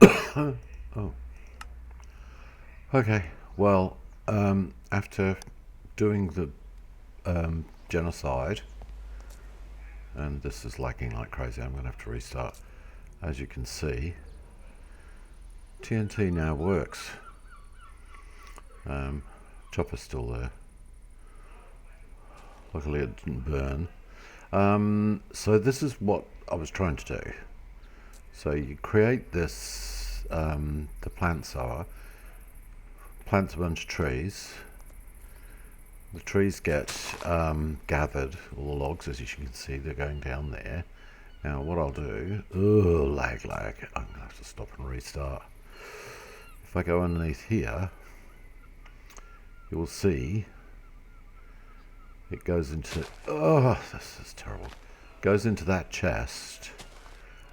Oh, okay. Well, after doing the genocide, and this is lagging like crazy, I'm going to have to restart. As you can see, TNT now works. Chopper's still there. Luckily it didn't burn. So this is what I was trying to do. So you create this, the plant sower, plants a bunch of trees. The trees get gathered, all the logs, as you can see, they're going down there. Now what I'll do, lag, I'm going to have to stop and restart. If I go underneath here, you will see it goes into, oh, this is terrible, goes into that chest,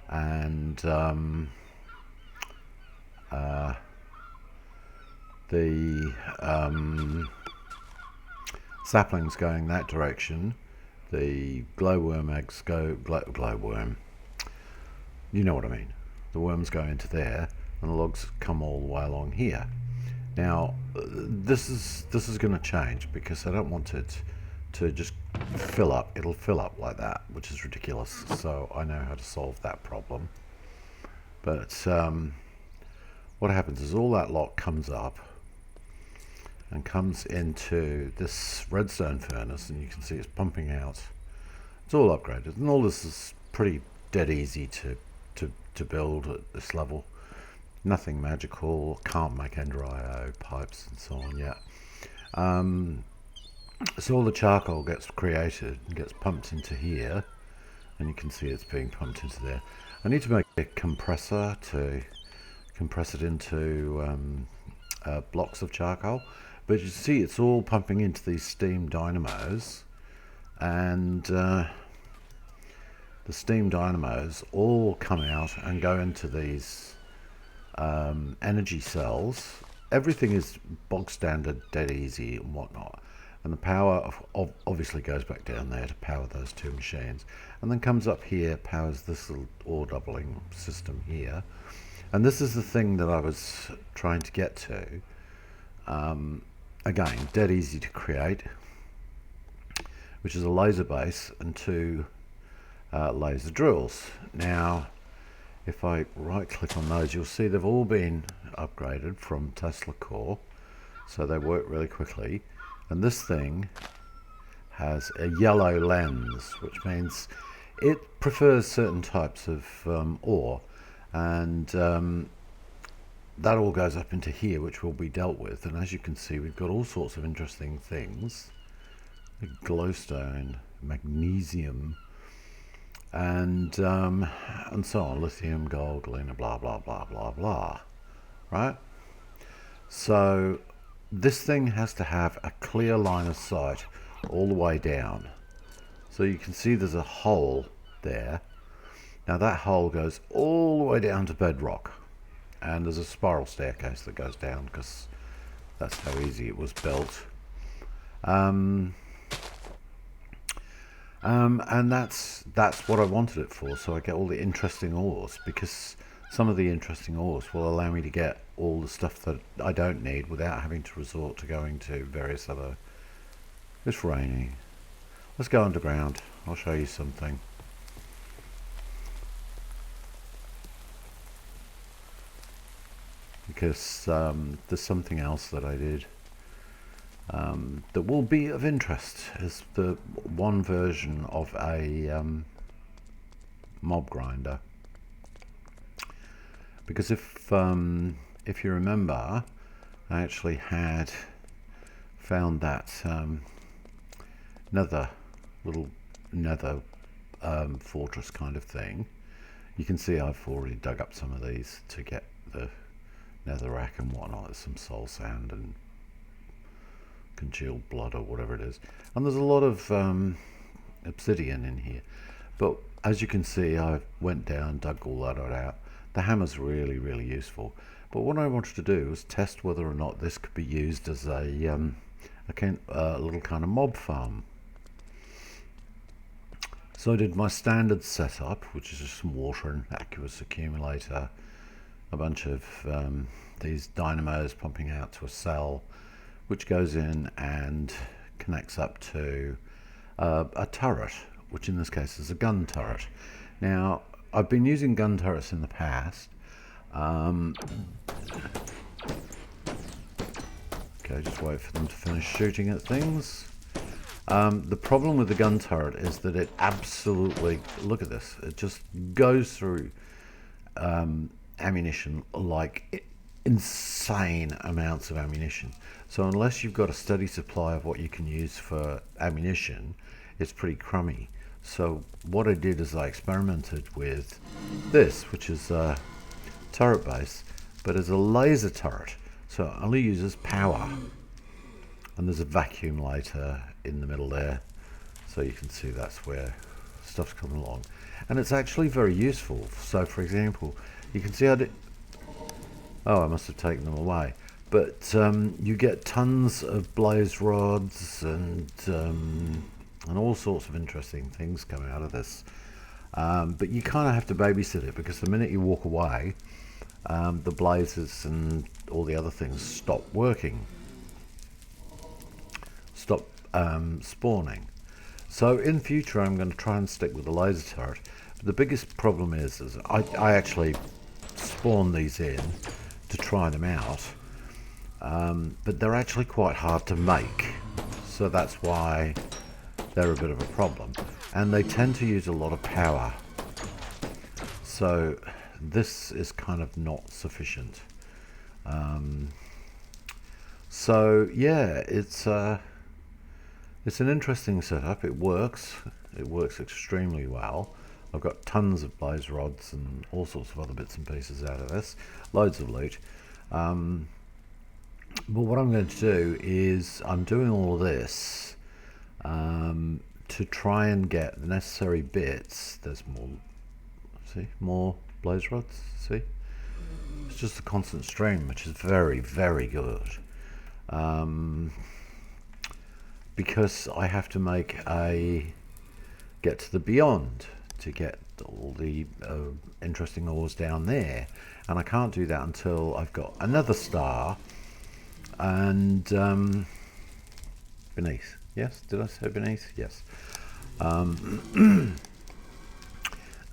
and the saplings going that direction, the glowworm eggs go, glowworm, you know what I mean, the worms go into there, and the logs come all the way along here. Now this is going to change because I don't want it to just fill up. It'll fill up like that, which is ridiculous. So I know how to solve that problem. But what happens is all that lot comes up and comes into this redstone furnace, and you can see it's pumping out. It's all upgraded, and all this is pretty dead easy to build at this level. Nothing magical, can't make ender IO pipes and so on yet. So all the charcoal gets created and gets pumped into here, and you can see it's being pumped into there. I need to make a compressor to compress it into blocks of charcoal, but you see it's all pumping into these steam dynamos, and the steam dynamos all come out and go into these energy cells. Everything is bog standard, dead easy and whatnot, and the power obviously goes back down there to power those two machines, and then comes up here, powers this little ore doubling system here. And this is the thing that I was trying to get to. Again, dead easy to create, which is a laser base and two laser drills. Now if I right click on those, you'll see they've all been upgraded from Tesla core, so they work really quickly. And this thing has a yellow lens, which means it prefers certain types of ore, and that all goes up into here, which will be dealt with. And as you can see, we've got all sorts of interesting things: glowstone, magnesium, and so on, lithium, gold, galena, blah blah blah blah blah. Right? So this thing has to have a clear line of sight all the way down. So you can see there's a hole there. Now that hole goes all the way down to bedrock, and there's a spiral staircase that goes down because that's how easy it was built. And that's what I wanted it for, so I get all the interesting ores, because some of the interesting ores will allow me to get all the stuff that I don't need without having to resort to going to various other... It's raining. Let's go underground. I'll show you something. Because there's something else that I did that will be of interest. Is the one version of a mob grinder. Because if you remember, I actually had found that little nether fortress kind of thing. You can see I've already dug up some of these to get the netherrack and whatnot. There's some soul sand and congealed blood or whatever it is, and there's a lot of obsidian in here. But as you can see, I went down, dug all that out. The hammer's really useful, but what I wanted to do was test whether or not this could be used as a little kind of mob farm. So I did my standard setup, which is just some water and aqueous accumulator, a bunch of these dynamos pumping out to a cell, which goes in and connects up to a turret, which in this case is a gun turret. Now, I've been using gun turrets in the past. Okay, just wait for them to finish shooting at things. The problem with the gun turret is that it absolutely, look at this, it just goes through ammunition like insane amounts of ammunition. So unless you've got a steady supply of what you can use for ammunition, it's pretty crummy. So what I did is I experimented with this, which is a turret base, but as a laser turret. So it only uses power. And there's a vacuum lighter in the middle there. So you can see that's where stuff's coming along. And it's actually very useful. So for example, you can see oh, I must have taken them away. But you get tons of blaze rods and all sorts of interesting things come out of this. But you kind of have to babysit it, because the minute you walk away, the blazes and all the other things stop working, stop spawning. So in future I'm going to try and stick with the laser turret. But the biggest problem is I actually spawn these in to try them out, but they're actually quite hard to make, so that's why they're a bit of a problem, and they tend to use a lot of power, so this is kind of not sufficient. So yeah, it's an interesting setup. It works extremely well. I've got tons of blaze rods and all sorts of other bits and pieces out of this, loads of loot. But what I'm going to do is I'm doing all of this to try and get the necessary bits. There's more, see, more blaze rods, see? It's just a constant stream, which is very, very good. Because I have to make get to the beyond to get all the interesting ores down there, and I can't do that until I've got another star and beneath. Yes, did I say beneath? Yes.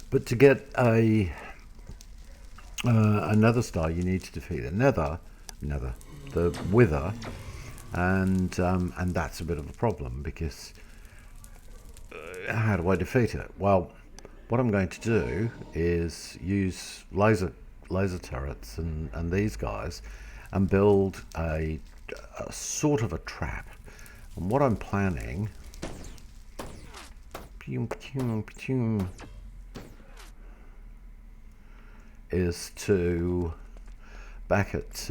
But to get another star, you need to defeat the Wither, and that's a bit of a problem, because how do I defeat it? Well, what I'm going to do is use laser turrets and these guys, and build a sort of a trap. And what I'm planning is to, back at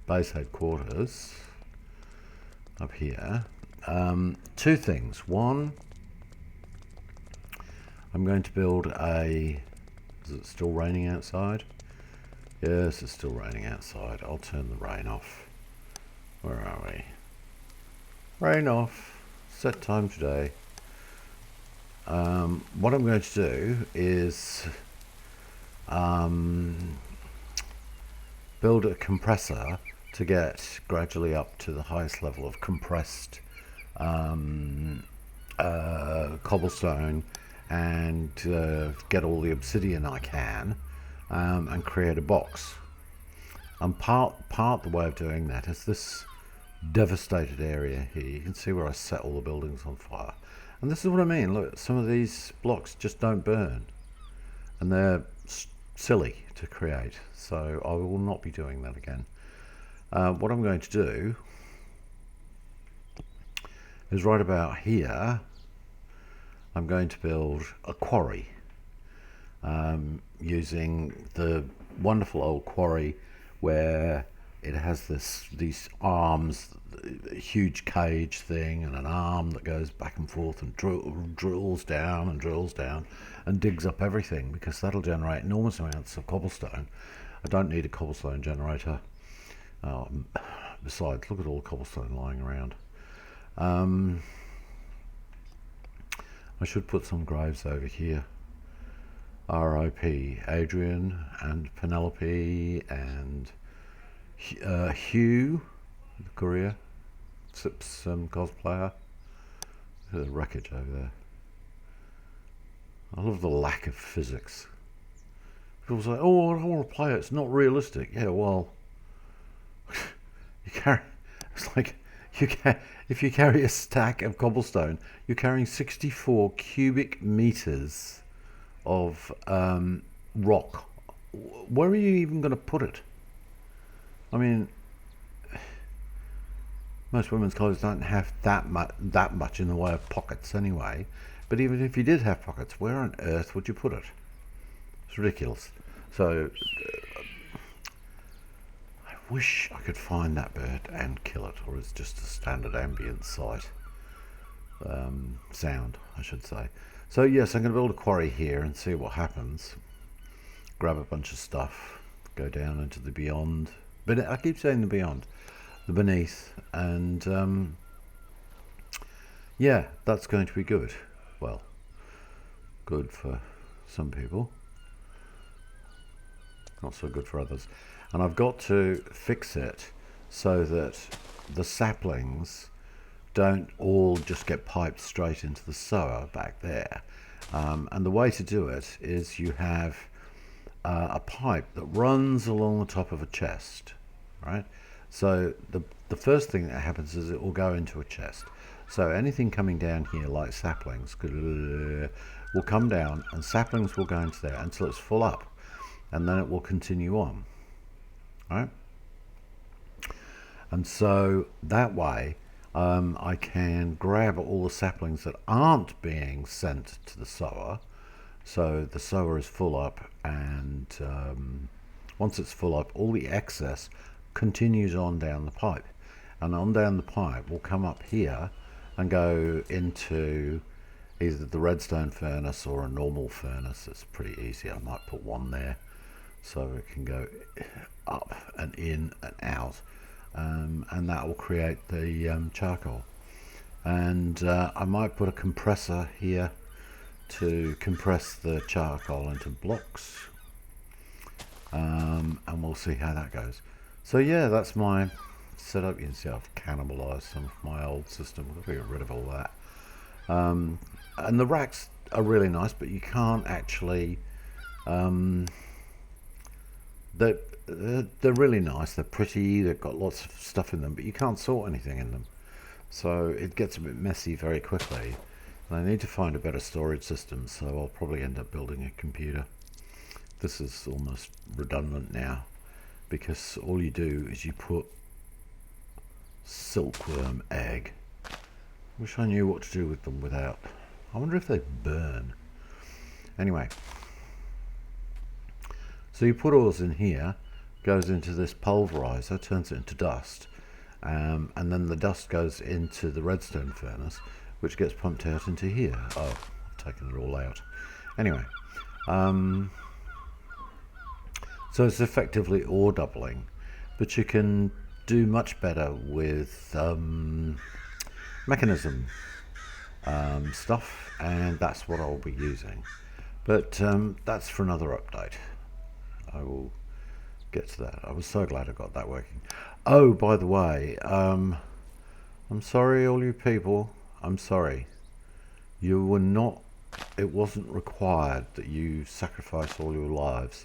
base headquarters up here, two things. One, I'm going to build is it still raining outside? Yes, it's still raining outside. I'll turn the rain off. Where are we? Rain off. Set time today. What I'm going to do is build a compressor to get gradually up to the highest level of compressed cobblestone, and get all the obsidian I can, and create a box. And part the way of doing that is this devastated area here. You can see where I set all the buildings on fire, and this is what I mean. Look, some of these blocks just don't burn, and they're silly to create, so I will not be doing that again. What I'm going to do is right about here, I'm going to build a quarry, using the wonderful old quarry where it has these arms, a huge cage thing, and an arm that goes back and forth and drills down and digs up everything, because that'll generate enormous amounts of cobblestone. I don't need a cobblestone generator. Besides, look at all the cobblestone lying around. I should put some graves over here. R.I.P. Adrian and Penelope and Hugh, the courier, Sips cosplayer. Look at the wreckage over there. I love the lack of physics. People say, "Oh, I don't want to play it. It's not realistic." Yeah, well, you carry. It's like if you carry a stack of cobblestone, you're carrying 64 cubic meters of rock. Where are you even going to put it? I mean, most women's clothes don't have that much in the way of pockets anyway. But even if you did have pockets, where on earth would you put it? It's ridiculous. So I wish I could find that bird and kill it, or it's just a standard ambient sight sound, I should say. So yes, I'm going to build a quarry here and see what happens. Grab a bunch of stuff, go down into the beyond. But I keep saying the beyond, the beneath, and yeah, that's going to be good. Well, good for some people, not so good for others. And I've got to fix it so that the saplings don't all just get piped straight into the sower back there. And the way to do it is you have a pipe that runs along the top of a chest, right? So the first thing that happens is it will go into a chest. So anything coming down here like saplings will come down, and saplings will go into there until it's full up, and then it will continue on, right? And so that way I can grab all the saplings that aren't being sent to the sower. So the sower is full up, and once it's full up, all the excess continues on down the pipe, and on down the pipe will come up here and go into either the redstone furnace or a normal furnace. It's pretty easy. I might put one there so it can go up and in and out, and that will create the charcoal. And I might put a compressor here to compress the charcoal into blocks, and we'll see how that goes. So yeah, that's my setup. You can see I've cannibalized some of my old system. I've got to get rid of all that. And the racks are really nice, but you can't actually they're really nice, they're pretty, they've got lots of stuff in them, but you can't sort anything in them, so it gets a bit messy very quickly. And I need to find a better storage system, so I'll probably end up building a computer. This is almost redundant now, because all you do is you put silkworm egg. Wish I knew what to do with them without. I wonder if they burn. Anyway, so you put ores in here, goes into this pulverizer, turns it into dust, and then the dust goes into the redstone furnace, which gets pumped out into here. Oh, I've taken it all out. Anyway, so it's effectively ore doubling, but you can do much better with mechanism stuff, and that's what I'll be using. But that's for another update. I will get to that. I was so glad I got that working. Oh, by the way, I'm sorry, all you people. I'm sorry. You were not. It wasn't required that you sacrifice all your lives,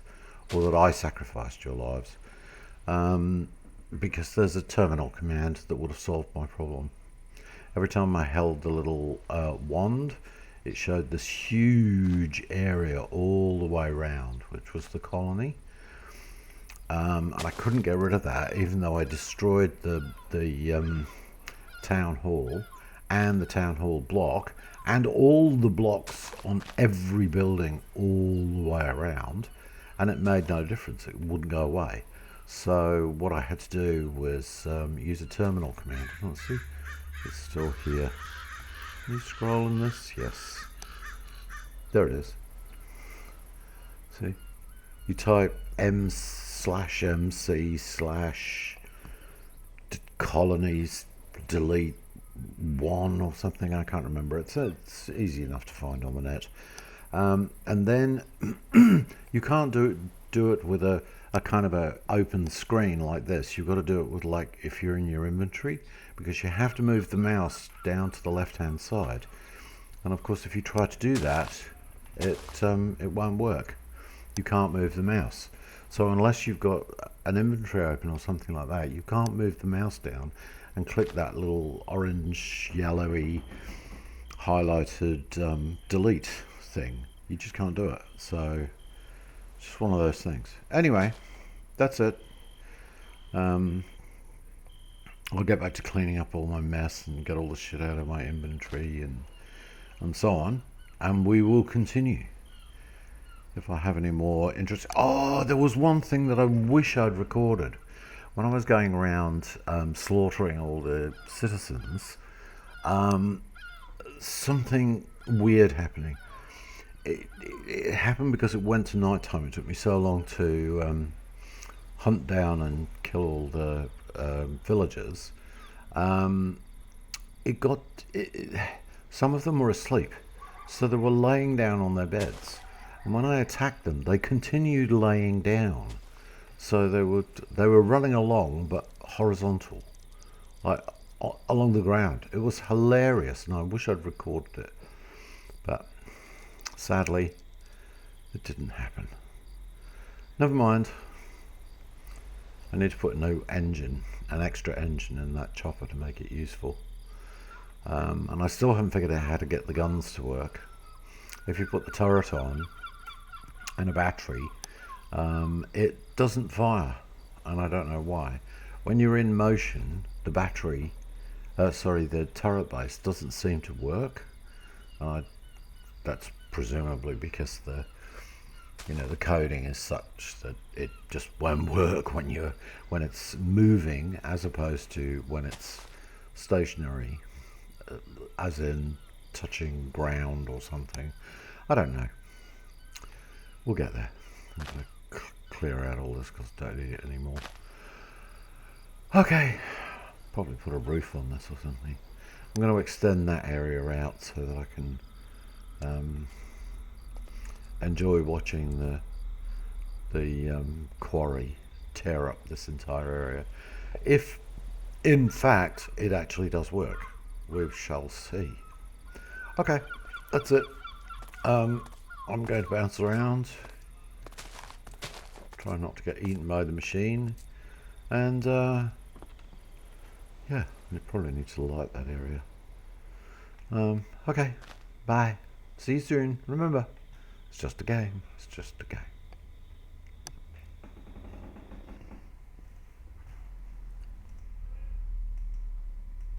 or that I sacrificed your lives, because there's a terminal command that would have solved my problem. Every time I held the little wand, it showed this huge area all the way around, which was the colony. And I couldn't get rid of that, even though I destroyed the town hall and the town hall block and all the blocks on every building all the way around, and it made no difference. It wouldn't go away. So what I had to do was use a terminal command. Let's see, it's still here. Can you scroll on this? Yes, there it is. See, you type m/mc/colonies delete 1 or something. I can't remember. It's easy enough to find on the net. And then you can't do it with a kind of a open screen like this. You've got to do it with, like, if you're in your inventory, because you have to move the mouse down to the left hand side. And of course, if you try to do that, it won't work. You can't move the mouse. So unless you've got an inventory open or something like that, you can't move the mouse down and click that little orange, yellowy, highlighted delete thing. You just can't do it. So just one of those things. Anyway, that's it. I'll get back to cleaning up all my mess and get all the shit out of my inventory and so on. And we will continue. If I have any more interest. Oh, there was one thing that I wish I'd recorded. When I was going around slaughtering all the citizens, something weird happening. It happened because it went to night time. It took me so long to hunt down and kill all the villagers. Some of them were asleep, so they were laying down on their beds. And when I attacked them, they continued laying down. So they were running along, but horizontal, like along the ground. It was hilarious, and I wish I'd recorded it. But sadly, it didn't happen. Never mind. I need to put an extra engine in that chopper to make it useful. And I still haven't figured out how to get the guns to work. If you put the turret on and a battery, it doesn't fire, and I don't know why. When you're in motion, the turret base doesn't seem to work. That's presumably because the coding is such that it just won't work when it's moving, as opposed to when it's stationary, as in touching ground or something. I don't know. We'll get there. I'm going to clear out all this because I don't need it anymore. Okay. Probably put a roof on this or something. I'm going to extend that area out so that I can enjoy watching the quarry tear up this entire area. If, in fact, it actually does work. We shall see. Okay, that's it. I'm going to bounce around, try not to get eaten by the machine, and yeah, you probably need to light that area. Okay, bye. See you soon. Remember, it's just a game. It's just a game.